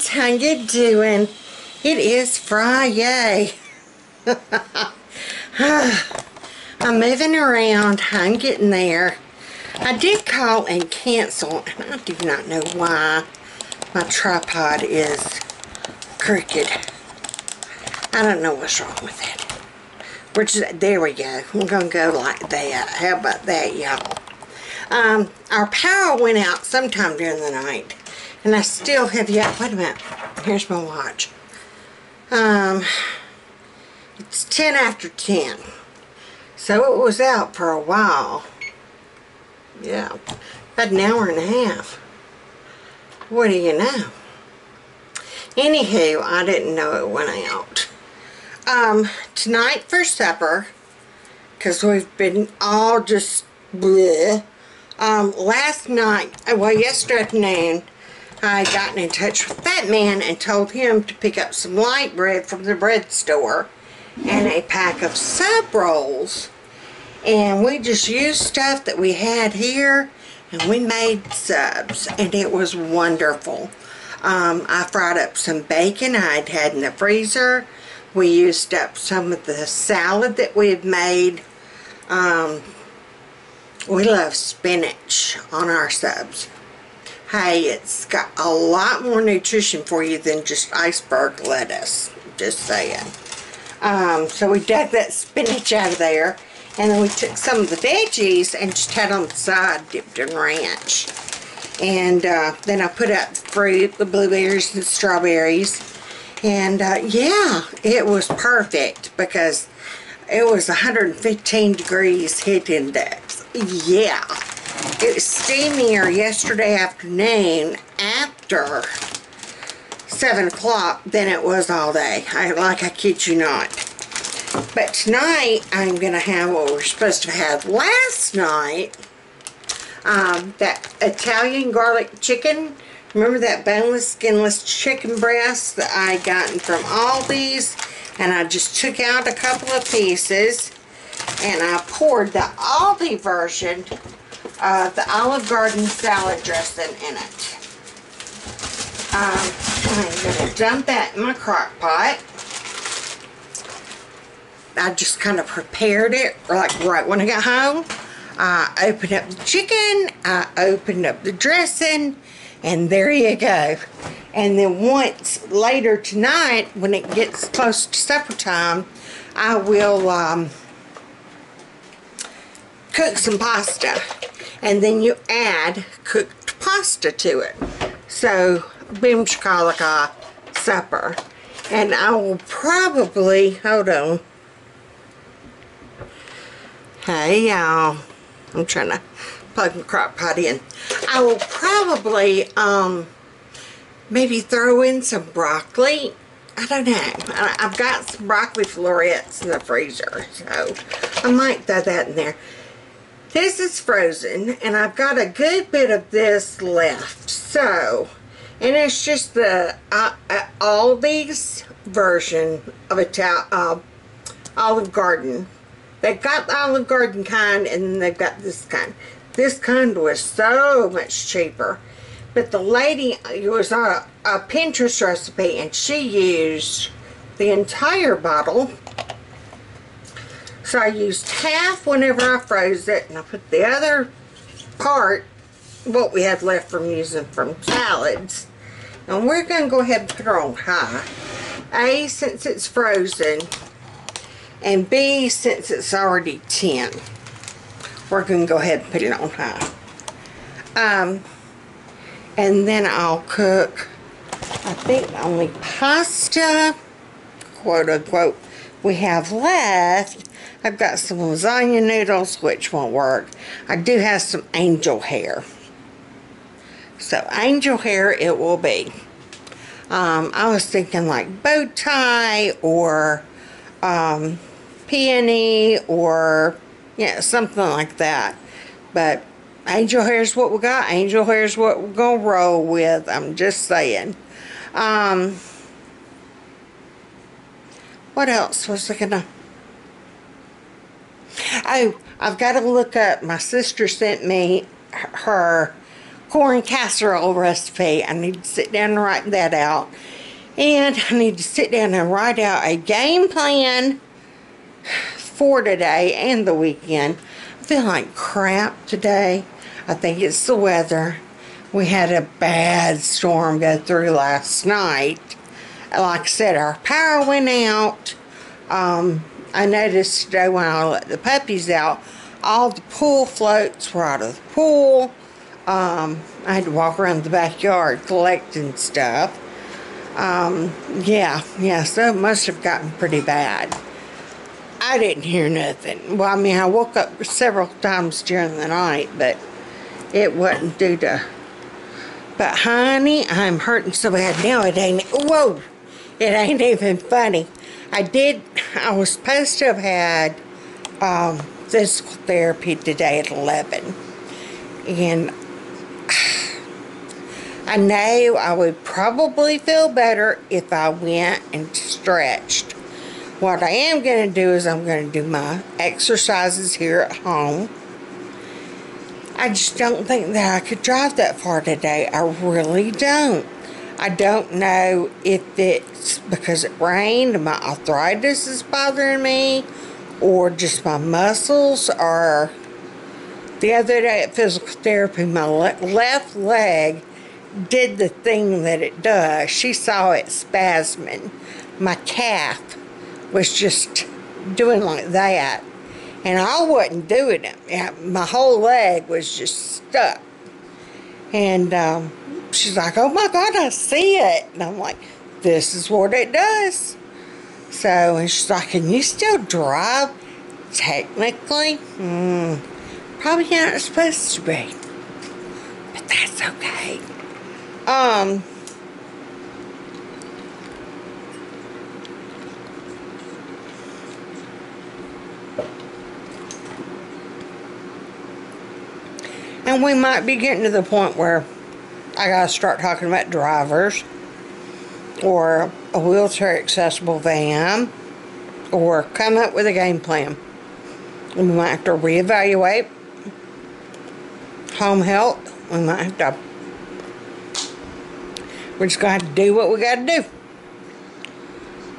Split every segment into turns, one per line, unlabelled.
friends, how you doing? It is Friday. I'm moving around. I'm getting there. I did call and cancel, and I do not know why my tripod is crooked. I don't know what's wrong with it. There we go. We're going to go like that. How about that, y'all? Our power went out sometime during the night, and I still have yet. Wait a minute. Here's my watch. It's 10 after 10. So it was out for a while. Yeah, about an hour and a half. What do you know? Anywho, I didn't know it went out. Tonight for supper, because we've been all just bleh. Last night, well, yesterday afternoon, I had gotten in touch with that man and told him to pick up some light bread from the bread store and a pack of sub rolls. And we just used stuff that we had here, and we made subs, and it was wonderful. I fried up some bacon I'd had in the freezer. We used up some of the salad that we had made. We love spinach on our subs. Hey, it's got a lot more nutrition for you than just iceberg lettuce. Just saying. So we dug that spinach out of there, and then we took some of the veggies and just had on the side dipped in ranch. And then I put out the fruit, the blueberries and strawberries. And yeah, it was perfect because it was 115 degrees heat index. Yeah. It was steamier yesterday afternoon after 7 o'clock than it was all day. I kid you not. But tonight, I'm going to have what we're supposed to have last night. That Italian garlic chicken. Remember that boneless, skinless chicken breast that I gotten from Aldi's? And I just took out a couple of pieces. And I poured the Aldi version of the Olive Garden salad dressing in it. I'm going to dump that in my crock pot. I just kind of prepared it like right when I got home. I opened up the chicken, I opened up the dressing, and there you go. And then once later tonight, when it gets close to supper time, I will cook some pasta. And then you add cooked pasta to it. So, boom shakalaka, supper. And I will probably, hold on. Hey y'all, I'm trying to plug my crock pot in. I will probably maybe throw in some broccoli. I don't know. I've got some broccoli florets in the freezer, so I might throw that in there. This is frozen, and I've got a good bit of this left. So, and it's just the Aldi's version of Olive Garden. They've got the Olive Garden kind, and then they've got this kind. This kind was so much cheaper. But the lady, it was a Pinterest recipe, and she used the entire bottle. So I used half whenever I froze it, and I put the other part, what we had left from using from salads. And we're going to go ahead and put her on high. A, since it's frozen, and B, since it's already 10. We're going to go ahead and put it on high. And then I'll cook, I think the only pasta, quote unquote, we have left. I've got some lasagna noodles, which won't work. I do have some angel hair. So angel hair it will be. I was thinking like bow tie or peony or yeah, something like that. But angel hair is what we got. Angel hair is what we're going to roll with. I'm just saying. What else was I going to... Oh, I've got to look up. My sister sent me her corn casserole recipe. I need to sit down and write that out. And I need to sit down and write out a game plan for today and the weekend. I feel like crap today. I think it's the weather. We had a bad storm go through last night. Like I said, our power went out. I noticed today when I let the puppies out, all the pool floats were out of the pool. I had to walk around the backyard collecting stuff. Yeah, so it must have gotten pretty bad. I didn't hear nothing. Well, I mean, I woke up several times during the night, but it wasn't due to... But, honey, I'm hurting so bad now, it ain't... Whoa! It ain't even funny. I was supposed to have had physical therapy today at 11. And I know I would probably feel better if I went and stretched. What I am going to do is I'm going to do my exercises here at home. I just don't think that I could drive that far today. I really don't. I don't know if it's because it rained and my arthritis is bothering me, or just my muscles, or the other day at physical therapy, my left leg did the thing that it does. She saw it spasming. My calf was just doing like that. And I wasn't doing it. My whole leg was just stuck. And she's like, oh my God, I see it. And I'm like, this is what it does. So, and she's like, can you still drive? Technically, probably not supposed to be. But that's okay. And we might be getting to the point where I gotta start talking about drivers, or a wheelchair accessible van, or come up with a game plan. We might have to reevaluate home health. We might have to, we're just gonna have to do what we gotta do.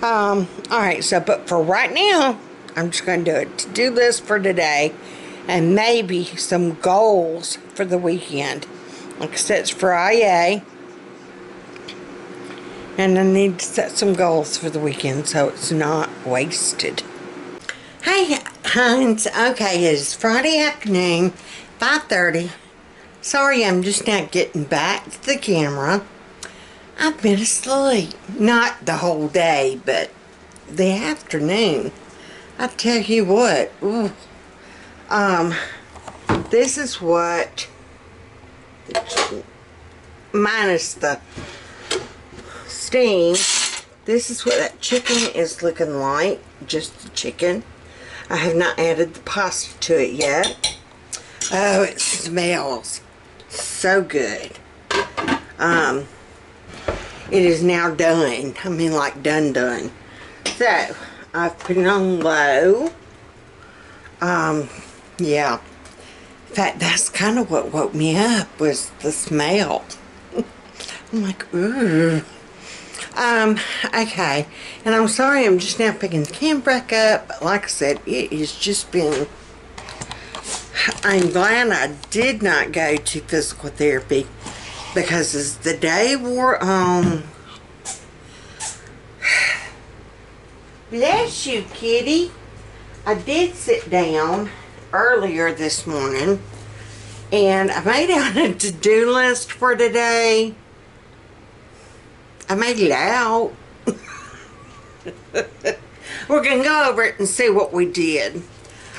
Alright, so but for right now, I'm just gonna do a to-do list for today, and maybe some goals for the weekend. Like I said, it's Friday, and I need to set some goals for the weekend so it's not wasted. Hey, Hines. Okay, it's Friday afternoon, 5:30. Sorry, I'm just not getting back to the camera. I've been asleep. Not the whole day, but the afternoon. I tell you what. Ooh. This is what, minus the steam, this is what that chicken is looking like. Just the chicken. I have not added the pasta to it yet. Oh, it smells so good. It is now done. I mean, like done. So, I've put it on low. Yeah. In fact, that's kind of what woke me up, was the smell. I'm like, ooh. Okay. And I'm sorry, I'm just now picking the camera back up. But like I said, it has just been... I'm glad I did not go to physical therapy, because as the day wore on... Bless you, kitty. I did sit down earlier this morning, and I made out a to-do list for today. I made it out. We're going to go over it and see what we did.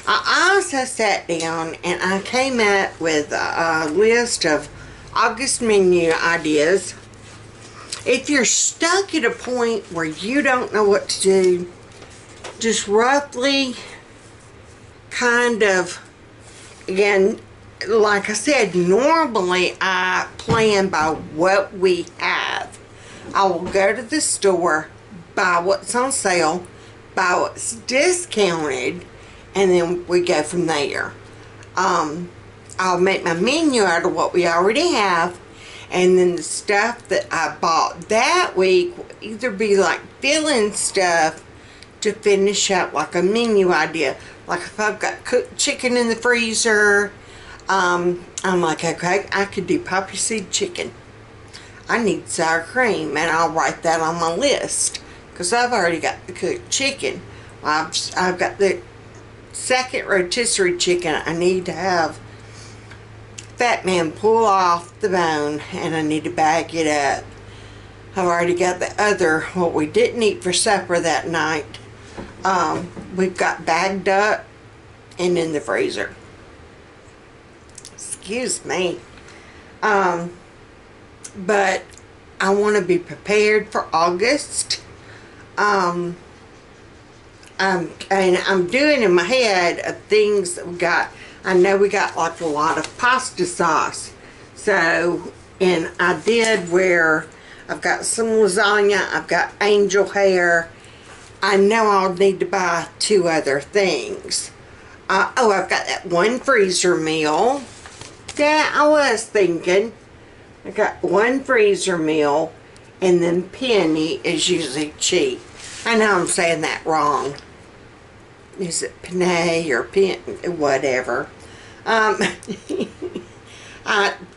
I also sat down and I came up with a list of August menu ideas. If you're stuck at a point where you don't know what to do, just roughly kind of, again, like I said, normally I plan by what we have. I will go to the store, buy what's on sale, buy what's discounted, and then we go from there. I'll make my menu out of what we already have, and then the stuff that I bought that week will either be like fill-in stuff to finish up like a menu idea. Like if I've got cooked chicken in the freezer, I'm like, okay, I could do poppy seed chicken. I need sour cream, and I'll write that on my list because I've already got the cooked chicken. I've got the second rotisserie chicken. I need to have Fat Man pull off the bone, and I need to bag it up. I've already got the other, what we didn't eat for supper that night. We've got bagged up and in the freezer. Excuse me. But I want to be prepared for August. And I'm doing in my head of things that we got. I know we got like a lot of pasta sauce. So, and I did where I've got some lasagna, I've got angel hair. I know I'll need to buy 2 other things. Oh, I've got that one freezer meal. Yeah, I was thinking. I got one freezer meal, and then penny is usually cheap. I know I'm saying that wrong. Is it penne or pen? Whatever.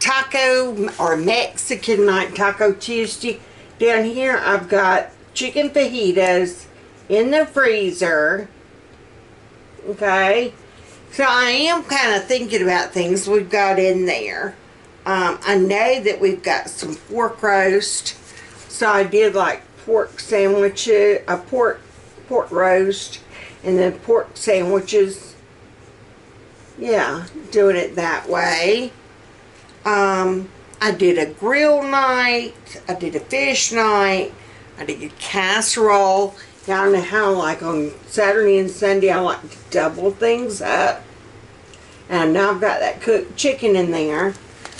Taco or Mexican night, Taco Tuesday. Down here I've got chicken fajitas in the freezer. Okay. So I am kind of thinking about things we've got in there. I know that we've got some pork roast. So I did like pork sandwiches, a pork roast, and then pork sandwiches. Yeah, doing it that way. I did a grill night. I did a fish night. I did a casserole. Y'all know how like on Saturday and Sunday I like to double things up. And now I've got that cooked chicken in there.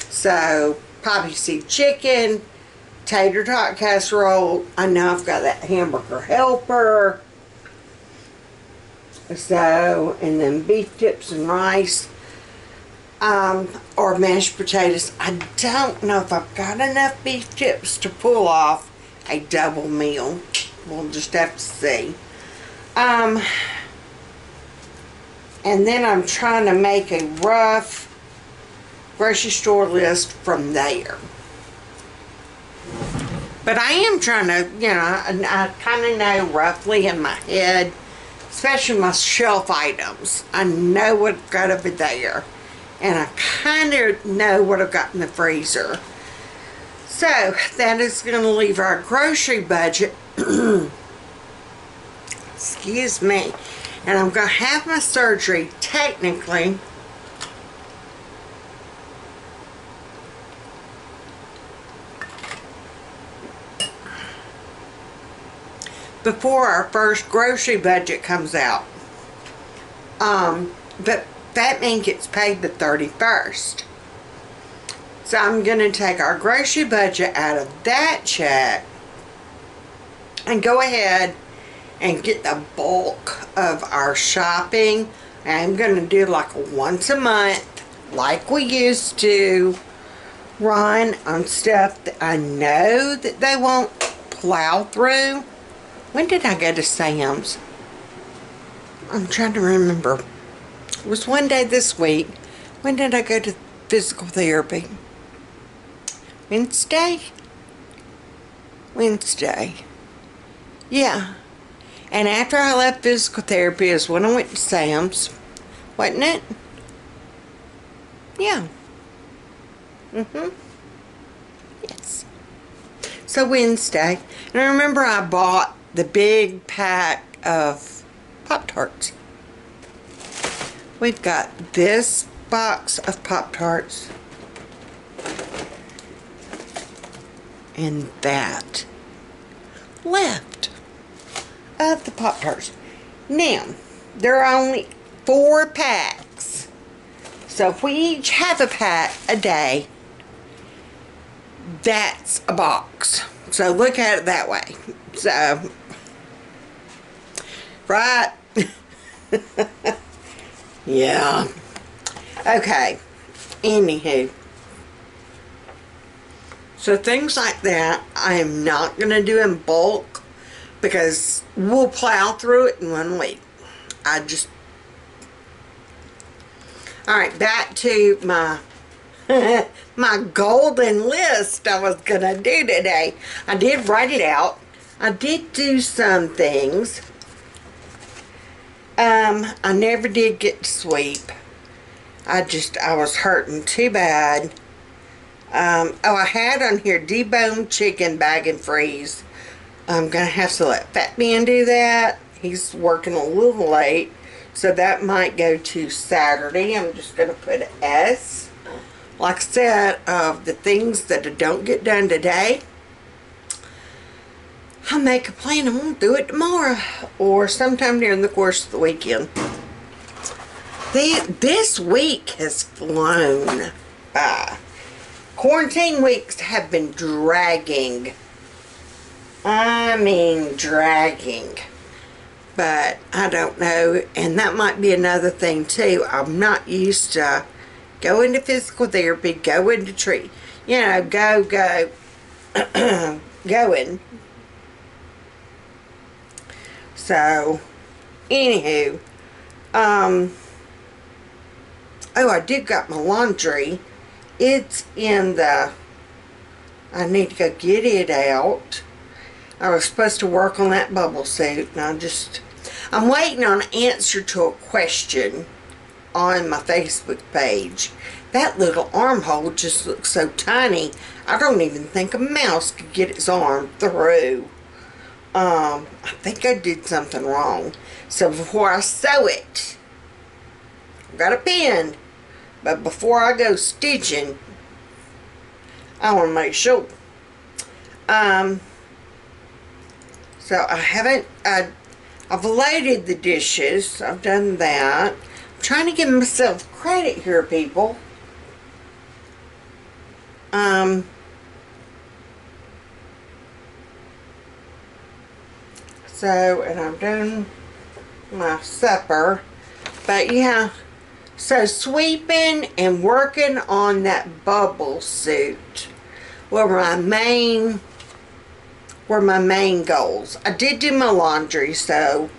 So, poppy seed chicken, tater tot casserole. I know I've got that hamburger helper. So, and then beef tips and rice. Or mashed potatoes. I don't know if I've got enough beef tips to pull off a double meal. We'll just have to see. And then I'm trying to make a rough grocery store list from there. But I am trying to, you know, I kind of know roughly in my head, especially my shelf items. I know what I've got over there. And I kind of know what I've got in the freezer. So, that is going to leave our grocery budget. Excuse me. And I'm going to have my surgery, technically, before our first grocery budget comes out. But that means gets paid the 31st. So I'm going to take our grocery budget out of that check and go ahead and get the bulk of our shopping. I'm going to do like a once a month, like we used to, run on stuff that I know that they won't plow through. When did I go to Sam's? I'm trying to remember. It was one day this week. When did I go to physical therapy? Wednesday? Wednesday. Yeah. And after I left physical therapy is when I went to Sam's. Wasn't it? Yeah. Yes. So Wednesday. And I remember I bought the big pack of Pop-Tarts. We've got this box of Pop-Tarts. And that left of the Pop-Tarts. Now, there are only 4 packs. So if we each have a pack a day, that's a box. So look at it that way. So, right? Yeah. Okay. Anywho. So things like that, I am not going to do in bulk because we'll plow through it in 1 week. Alright, back to my my golden list I was going to do today. I did write it out. I did do some things. I never did get to sweep. I was hurting too bad. Oh, I had on here deboned chicken, bag and freeze. I'm going to have to let Fat Man do that. He's working a little late, so that might go to Saturday. I'm just going to put S. Like I said, of the things that I don't get done today, I'll make a plan. I'm going to do it tomorrow or sometime during the course of the weekend. This week has flown by. Quarantine weeks have been dragging. I mean dragging. But I don't know. And that might be another thing too. I'm not used to going to physical therapy, going to treat. You know, going. So, anywho. Oh, I did got my laundry. It's in the, I need to go get it out. I was supposed to work on that bubble suit, and I'm waiting on an answer to a question on my Facebook page. That little armhole just looks so tiny, I don't even think a mouse could get its arm through. I think I did something wrong. So before I sew it, I've got a pin. But before I go stitching, I want to make sure. So I've loaded the dishes. I've done that. I'm trying to give myself credit here, people. So, and I've done my supper. But yeah. So sweeping and working on that bubble suit were my main goals. I did do my laundry, so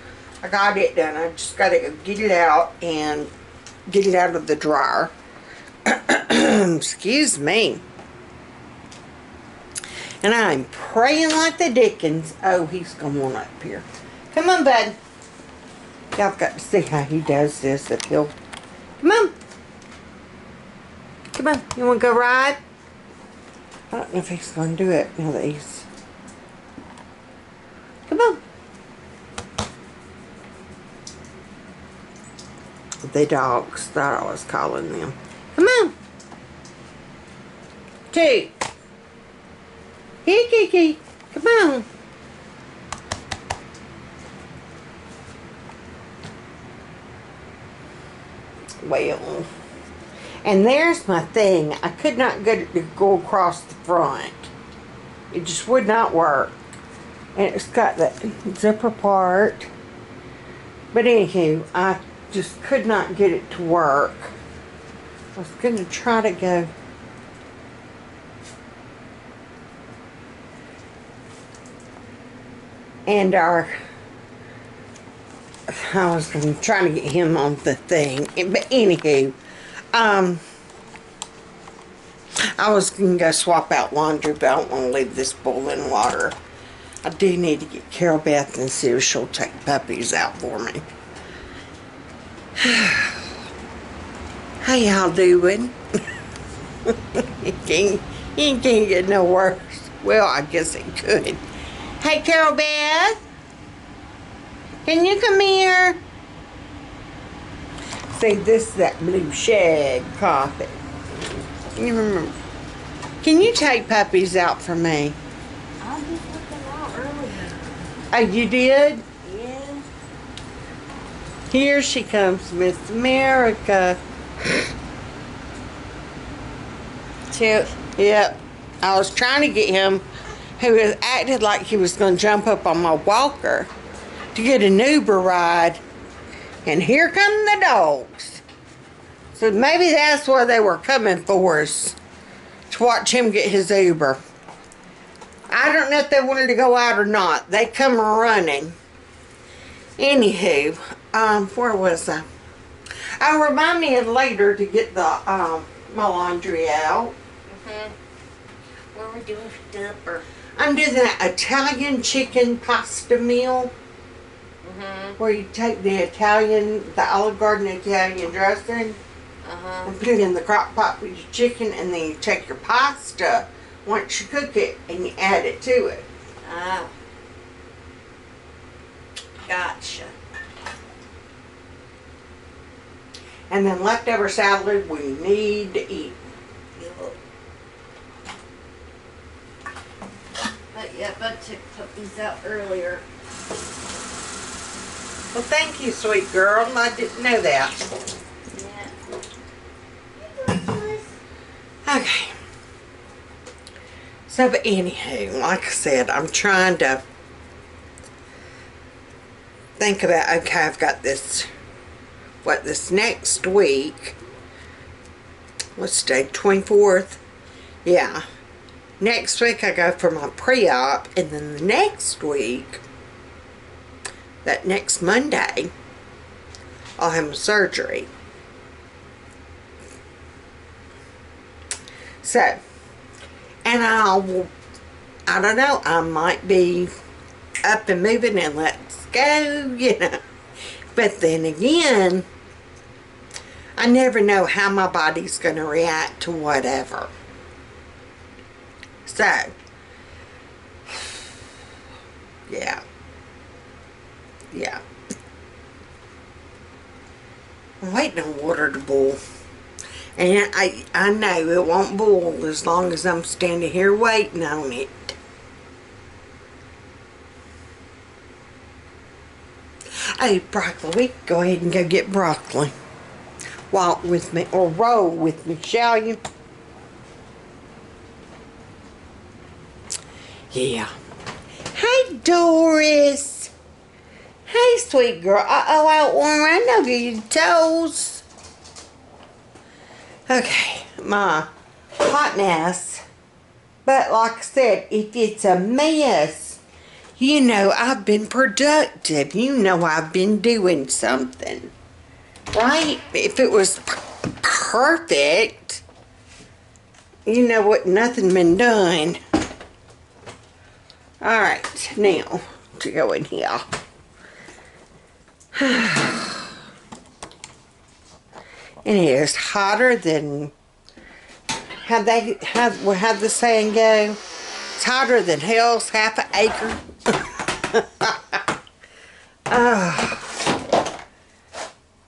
I got it done. I just got to go get it out and get it out of the dryer. Excuse me. And I'm praying like the dickens. Oh, he's going up here. Come on, bud. Y'all got to see how he does this. If he'll... Come on. Come on. You want to go ride? I don't know if he's going to do it now that he's... Come on. The dogs. That I was calling them. Come on. 2. Here, Kiki. Come on. Well, and there's my thing. I could not get it to go across the front. It just would not work. And it's got that zipper part. But anywho, I just could not get it to work. I was going to try to go. And I was trying to get him on the thing. But anywho, I was going to go swap out laundry, but I don't want to leave this boiling water. I do need to get Carol Beth and see if she'll take puppies out for me. How y'all doing? You can't get no worse. Well, I guess it could. Hey, Carol Beth. Can you come here? See, this is that blue shag carpet. You remember? Can you take puppies out for me?
I just took them out earlier.
Oh, you did?
Yeah.
Here she comes, Miss America. Yep. I was trying to get him, who was acted like he was going to jump up on my walker to get an Uber ride. And here come the dogs. So maybe that's why they were coming for us. To watch him get his Uber. I don't know if they wanted to go out or not. They come running. Anywho, where was I? Oh, remind me later to get the my laundry out.
What are we doing for supper?
I'm doing that Italian chicken pasta meal. Where you take the Olive Garden Italian dressing and put it in the crock pot with your chicken, and then you take your pasta once you cook it and you add it to it.
Oh. Gotcha.
And then leftover salad we need to eat.
But yeah, Bud took these out earlier.
Well, thank you, sweet girl. I didn't know that.
Yeah.
Okay. So, but anywho, like I said, I'm trying to think about, okay, I've got this, this next week, what's the date, 24th? Yeah. Next week I go for my pre-op, and then the next week, that next Monday, I'll have my surgery. So, and I don't know, I might be up and moving and let's go, you know. But then again, I never know how my body's going to react to whatever. So, yeah. Yeah. I'm waiting on water to boil. And I know it won't boil as long as I'm standing here waiting on it. Oh, broccoli. We can go ahead and go get broccoli. Walk with me, or roll with me, shall you? Yeah. Hey, Doris. Hey, sweet girl. Uh-oh, I don't want to run over your toes. Okay, my hot mess. But like I said, if it's a mess, you know I've been productive. You know I've been doing something. Right? If it was perfect, you know what, nothing been done. Alright, now to go in here. And it is hotter than, how'd the saying go? It's hotter than hell's half an acre. Oh,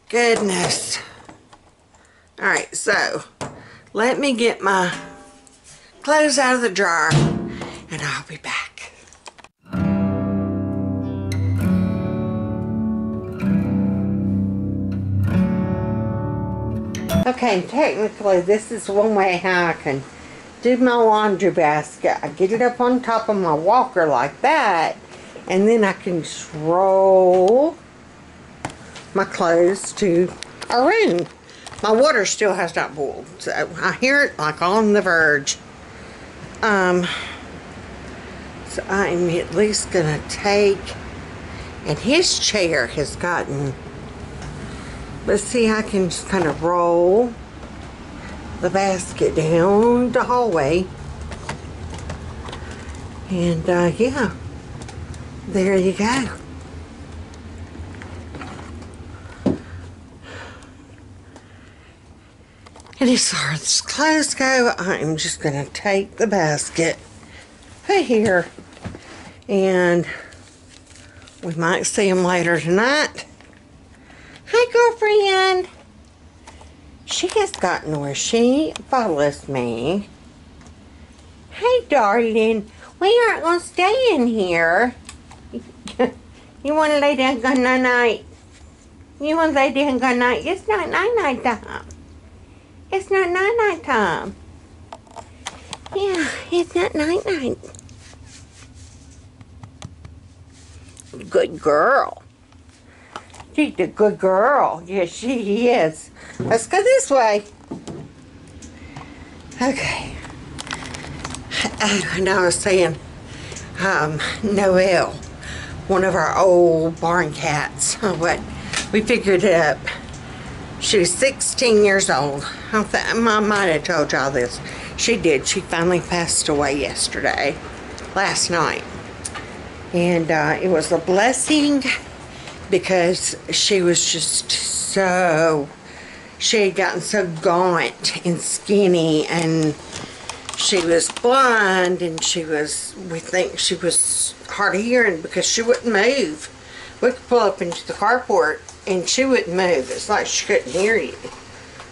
goodness. Alright, so let me get my clothes out of the dryer and I'll be back. Okay, technically this is one way how I can do my laundry basket. I get it up on top of my walker like that, and then I can just roll my clothes to a room. My water still has not boiled, so I hear it like on the verge. So I'm at least gonna take, and his chair has gotten, let's see, I can just kind of roll the basket down the hallway. And yeah, there you go. And as far as clothes go, I'm just going to take the basket, put here, and we might see them later tonight. Hi, girlfriend. She has gotten where she follows me. Hey, darling. We aren't going to stay in here. You want to lay down and go night-night? You want to lay down and go night? It's not night-night time. It's not night-night time. Yeah, it's not night-night. Good girl. She's a good girl. Yes, she is. Let's go this way. Okay. And I was saying, Noelle, one of our old barn cats, what we figured up. She was 16 years old. I might have told y'all this. She did. She finally passed away last night. And it was a blessing because she was just so, she had gotten so gaunt and skinny, and she was blind, and we think she was hard of hearing because she wouldn't move. We could pull up into the carport and she wouldn't move. It's like she couldn't hear you.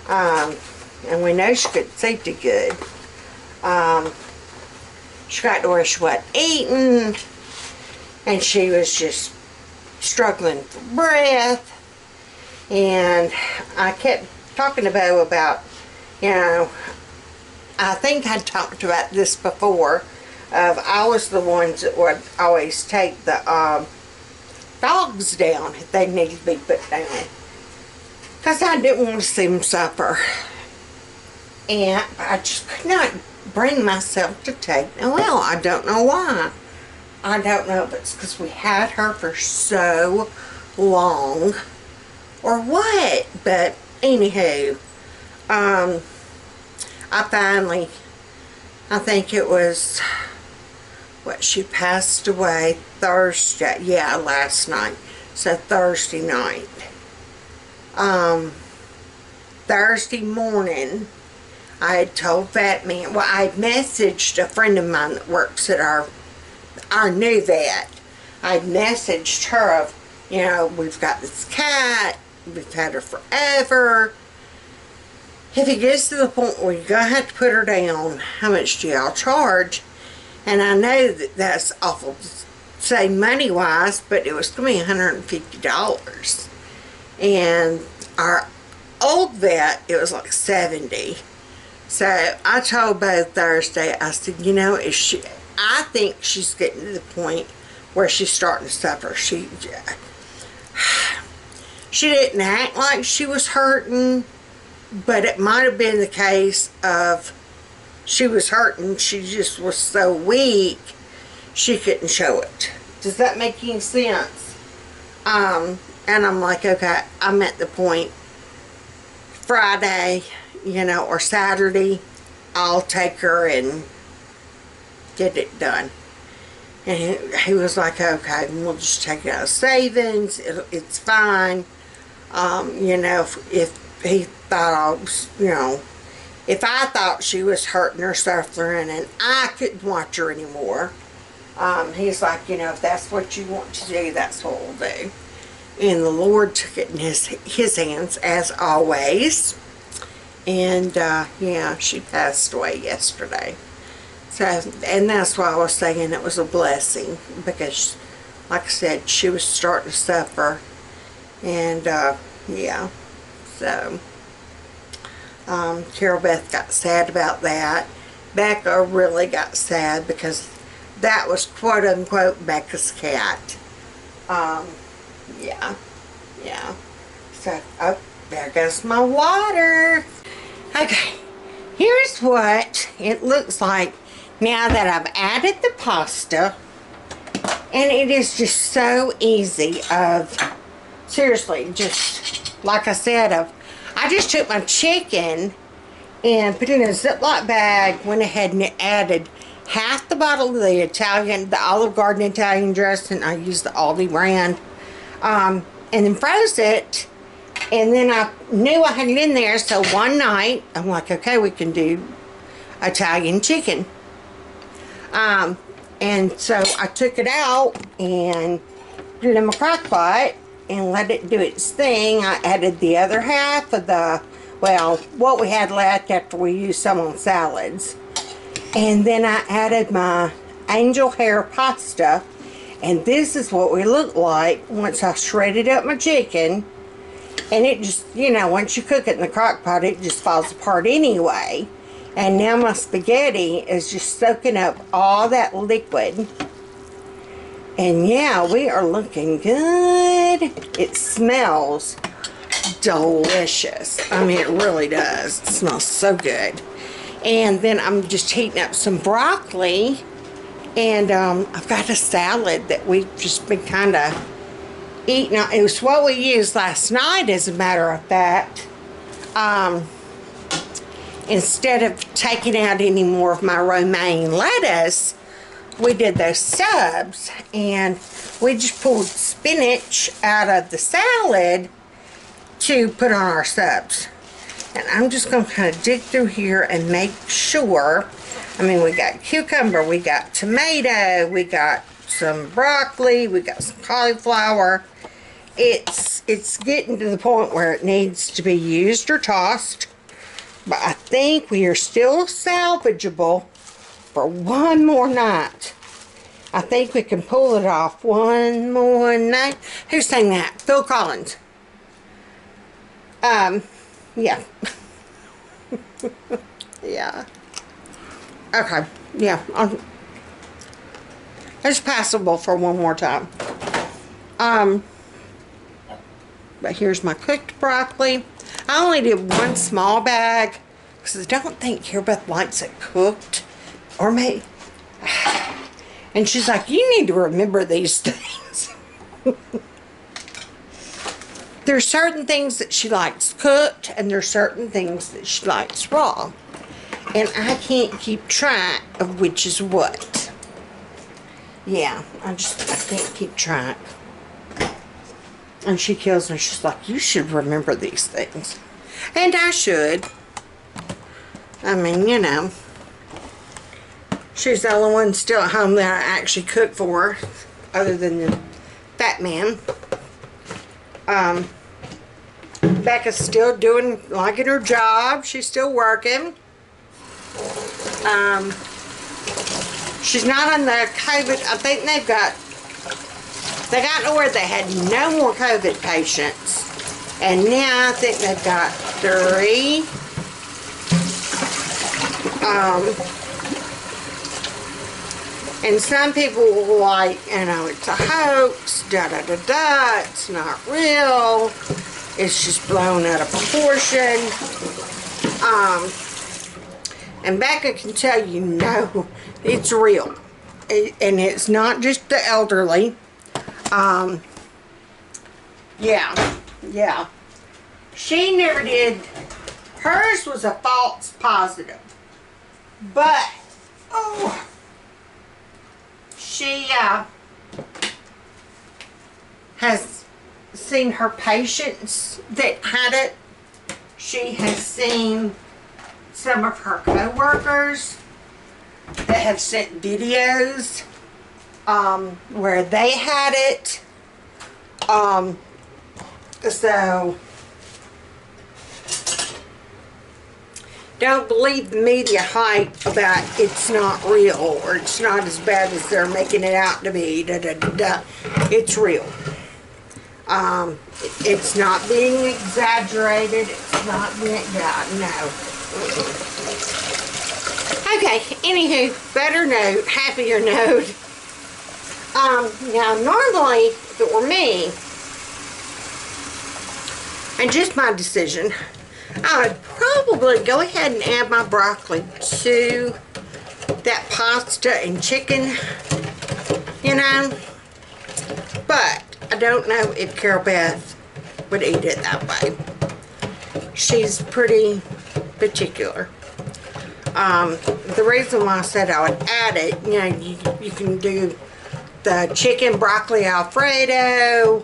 And we know she couldn't see too good. She got to where she wasn't eating, and she was just struggling for breath. And I kept talking to Bo about, you know, I think I talked about this before, I was the ones that would always take the dogs down if they needed to be put down, because I didn't want to see them suffer. And I just could not bring myself to take Noelle. I don't know why. I don't know if it's because we had her for so long or what. But anywho, I think it was, she passed away Thursday, yeah, last night, so Thursday night. Thursday morning, I had told Fat Man, well, I had messaged a friend of mine that works at our new vet. I messaged her of, you know, we've got this cat, we've had her forever. If it gets to the point where you're going to have to put her down, how much do y'all charge? And I know that that's awful to say money-wise, but it was going to be $150. And our old vet, it was like $70. So I told Bo Thursday, I said, you know, I think she's getting to the point where she's starting to suffer. She didn't act like she was hurting, but it might have been the case of she was hurting. She just was so weak she couldn't show it. Does that make any sense? And I'm like, okay, I'm at the point Friday, you know, or Saturday, I'll take her and get it done. And he was like, okay, we'll just take it out of savings. It's fine. You know, if he thought I was, you know, if I thought she was hurting or suffering and I couldn't watch her anymore, he's like, you know, if that's what you want to do, that's what we'll do. And the Lord took it in his hands, as always. And, yeah, she passed away yesterday. So, and that's why I was saying it was a blessing, because, like I said, she was starting to suffer. And, yeah, so, Carol Beth got sad about that. Becca really got sad because that was quote-unquote Becca's cat. Yeah. So, oh, there goes my water. Okay, here's what it looks like now that I've added the pasta. And it is just so easy seriously, just like I said, I just took my chicken and put it in a Ziploc bag, went ahead and added half the bottle of the Olive Garden Italian dressing. I used the Aldi brand. And then froze it. And then I knew I had it in there, so one night, I'm like, okay, we can do Italian chicken. And so I took it out and put it in my crock pot and let it do its thing. I added the other half of what we had left after we used some on salads. And then I added my angel hair pasta. And this is what we look like once I shredded up my chicken. And it just, you know, once you cook it in the crock pot, it just falls apart anyway. And now my spaghetti is just soaking up all that liquid. And yeah, we are looking good. It smells delicious. I mean, it really does. It smells so good. And then I'm just heating up some broccoli. And I've got a salad that we've just been kind of eating. It was what we used last night, as a matter of fact. Instead of taking out any more of my romaine lettuce, we did those subs, and we just pulled spinach out of the salad to put on our subs. And I'm just going to kind of dig through here and make sure. I mean, we got cucumber, we got tomato, we got some broccoli, we got some cauliflower. It's getting to the point where it needs to be used or tossed. But I think we are still salvageable for one more night. I think we can pull it off one more night. Who sang that? Phil Collins. Yeah. Yeah. Okay. Yeah. It's passable for one more time. But here's my cooked broccoli. I only did one small bag because I don't think Kiribeth likes it cooked, or maybe. And she's like, you need to remember these things. There's certain things that she likes cooked, and there's certain things that she likes raw. And I can't keep track of which is what. Yeah, I can't keep track. And she kills me. She's like, you should remember these things. And I should. I mean, you know. She's the only one still at home that I actually cook for, other than the fat man. Becca's still liking her job. She's still working. She's not on the COVID. I think they got to where they had no more COVID patients. And now I think they've got 3. And some people were like, you know, it's a hoax, da-da-da-da, it's not real, it's just blown out of proportion. And Becca can tell you, no, it's real. And it's not just the elderly. Yeah. She never did. Hers was a false positive. But, she has seen her patients that had it. She has seen some of her co-workers that have sent videos where they had it. So don't believe the media hype about it's not real or it's not as bad as they're making it out to be. It's real. It's not being exaggerated. It's not being, no. Okay, anywho, better note, happier note. Now normally, if it were me, and just my decision, I would probably go ahead and add my broccoli to that pasta and chicken, you know. But I don't know if Carol Beth would eat it that way. She's pretty particular. The reason why I said I would add it, you know, you can do the chicken broccoli Alfredo.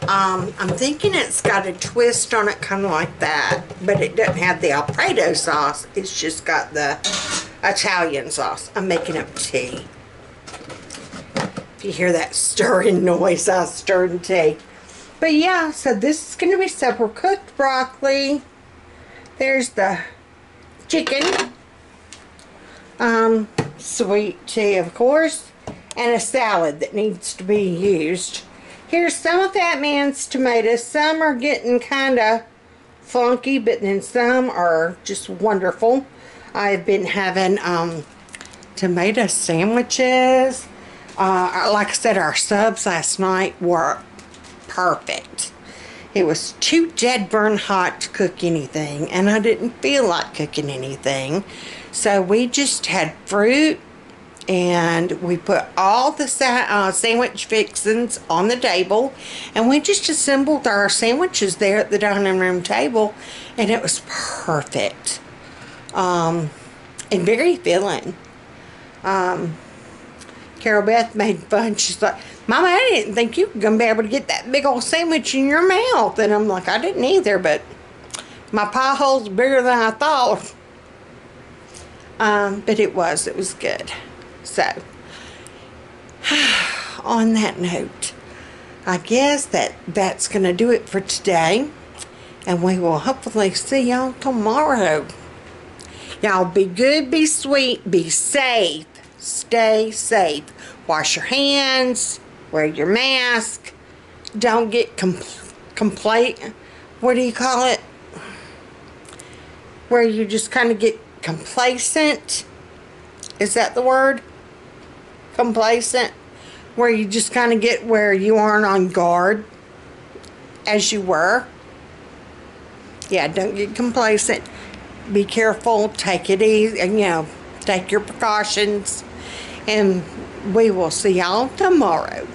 I'm thinking it's got a twist on it, kind of like that, but it doesn't have the Alfredo sauce. It's just got the Italian sauce. I'm making up tea. If you hear that stirring noise, I was stirring tea. But yeah, so this is going to be separate cooked broccoli. There's the chicken. Sweet tea, of course. And a salad that needs to be used. Here's some of Fat Man's tomatoes. Some are getting kind of funky, but then some are just wonderful. I've been having tomato sandwiches Like I said, our subs last night were perfect. It was too dead burn hot to cook anything, and I didn't feel like cooking anything. So we just had fruit, and we put all the sandwich fixings on the table, and we just assembled our sandwiches there at the dining room table, and it was perfect. And very filling. Carol Beth made fun. She's like, Mama, I didn't think you were going to be able to get that big old sandwich in your mouth. And I'm like, I didn't either, but my pie hole's bigger than I thought. But it was good. So, on that note, I guess that's going to do it for today. And we will hopefully see y'all tomorrow. Y'all be good, be sweet, be safe. Stay safe. Wash your hands. Wear your mask. Don't get what do you call it? Where you just kind of get complacent. Is that the word? Complacent. Where you just kind of get where you aren't on guard as you were. Yeah, don't get complacent. Be careful. Take it easy. Take your precautions. And we will see y'all tomorrow.